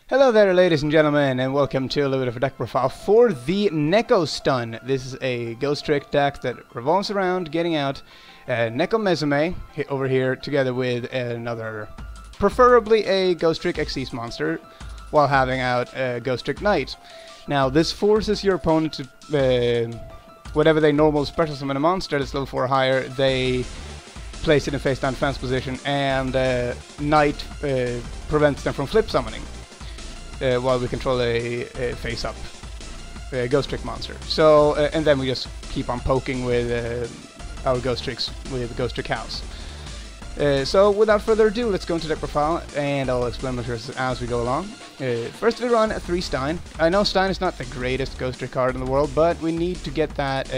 Hello there, ladies and gentlemen, and welcome to a little bit of a deck profile for the Neko-Stun. This is a Ghostrick deck that revolves around getting out Neko-Mesame over here together with another, preferably a Ghostrick Xyz monster, while having out Ghostrick Knight. Now, this forces your opponent to, whatever they normal special summon a monster that's level 4 or higher, they place it in face-down defense position, and Knight prevents them from flip summoning. While we control a face-up Ghostrick monster. So, and then we just keep on poking with our Ghostricks with Ghostrick House. So, without further ado, let's go into deck profile, and I'll explain my choices as we go along. First, we run 3 Stein. I know Stein is not the greatest Ghostrick card in the world, but we need to get that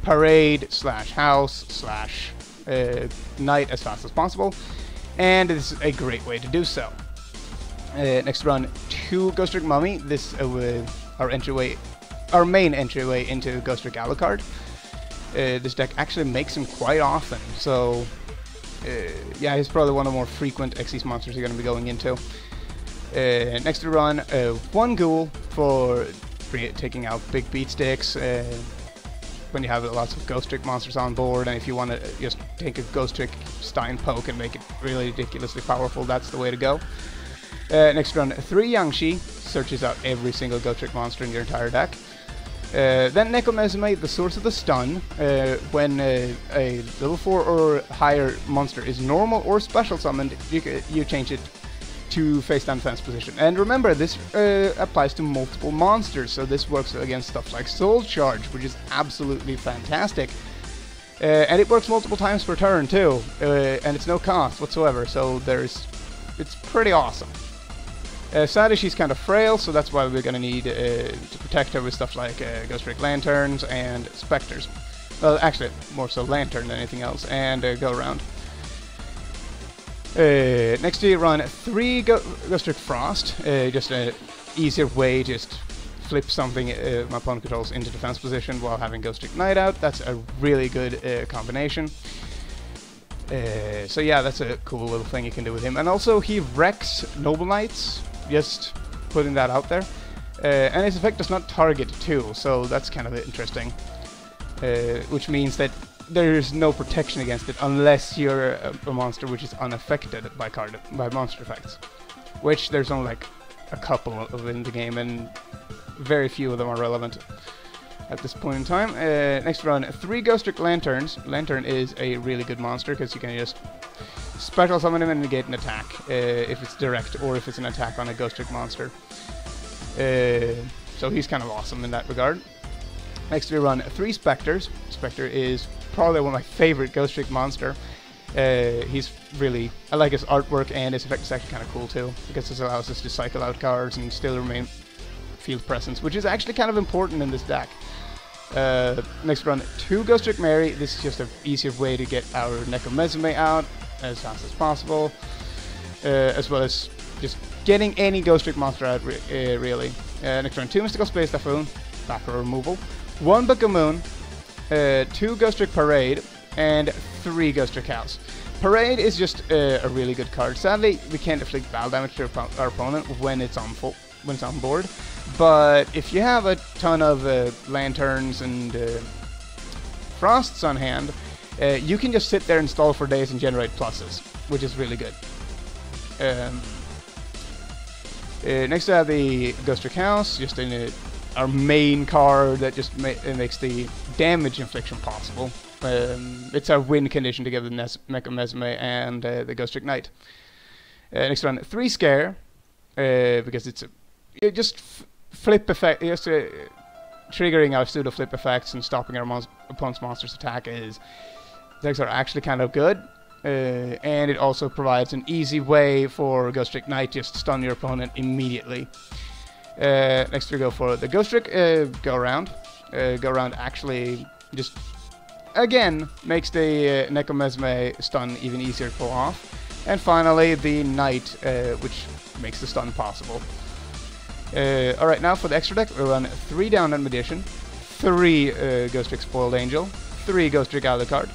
Parade / House / Knight as fast as possible, and this is a great way to do so. Next run 2 Ghostrick Mummy. This our main entryway into Ghostrick Alucard. This deck actually makes him quite often, so yeah, he's probably one of the more frequent Xyz monsters you're going to be going into. Next we run 1 Ghoul for taking out big beat sticks when you have lots of Ghostrick monsters on board, and if you want to just take a Ghostrick Stein poke and make it really ridiculously powerful, that's the way to go. Next run 3 Yangshi, searches out every single Ghostrick monster in your entire deck. Then Neko-Mesame, the source of the stun. When a level 4 or higher monster is normal or special summoned, you change it to face down defense position. And remember, this applies to multiple monsters, so this works against stuff like Soul Charge, which is absolutely fantastic. And it works multiple times per turn too, and it's no cost whatsoever, so it's pretty awesome. Sadly, she's kind of frail, so that's why we're going to need to protect her with stuff like Ghostrick Lanterns and Spectres. Well, actually, more so Lantern than anything else, and go around. Next we run 3 Ghostrick Frost, just an easier way to just flip something my opponent controls into defense position while having Ghostrick Knight out. That's a really good combination. So yeah, that's a cool little thing you can do with him. And also, he wrecks Noble Knights, just putting that out there. And his effect does not target too, so that's kind of interesting. Which means that there's no protection against it unless you're a monster which is unaffected by monster effects. Which there's only like a couple of in the game, and very few of them are relevant at this point in time. Next run 3 Ghostrick Lanterns. Lantern is a really good monster because you can just special summon him and negate an attack if it's direct or if it's an attack on a Ghostrick monster. So he's kind of awesome in that regard. Next we run 3 Spectres. Spectre is probably one of my favorite Ghostrick monster. He's really, I like his artwork, and his effect is actually kind of cool too, because this allows us to cycle out cards and still remain field presence, which is actually kind of important in this deck. Next run 2 Ghostrick Mary. This is just an easier way to get our Neko-Mesame out as fast as possible, as well as just getting any Ghostrick monster out really. Next run 2 Mystical Space Typhoon, back row removal, 1 Book of Moon, 2 Ghostrick Parade, and 3 Ghostrick House. Parade is just a really good card. Sadly, we can't inflict battle damage to our opponent when it's on board. But if you have a ton of Lanterns and Frosts on hand, you can just sit there and stall for days and generate pluses, which is really good. Next I have the Ghostrick House, just in our main card that just makes the damage infliction possible. It's our win condition together with Neko-Mesame and the Ghostrick Knight. Next one, 3 Scare, because it's just flip effect, just triggering our pseudo flip effects and stopping our opponent's monster's attack these are actually kind of good. And it also provides an easy way for Ghostrick Knight just to stun your opponent immediately. Next we go for the Ghostrick Go Around. Go Around actually just, again, makes the Neko-Mesame stun even easier to pull off. And finally the Knight, which makes the stun possible. Alright, now for the extra deck, we run 3 Downed Magician, 3 Ghostrick Spoiled Angel, 3 Ghostrick Alucard,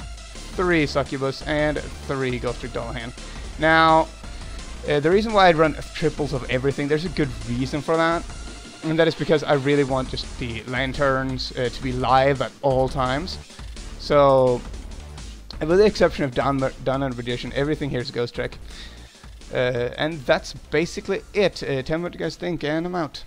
3 Succubus, and 3 Ghostrick Dullahan. Now, The reason why I'd run triples of everything, there's a good reason for that. And that is because I really want just the lanterns to be live at all times. So, with the exception of Dawn and Magician, everything here is Ghostrick. And that's basically it. Tell me what you guys think, and I'm out.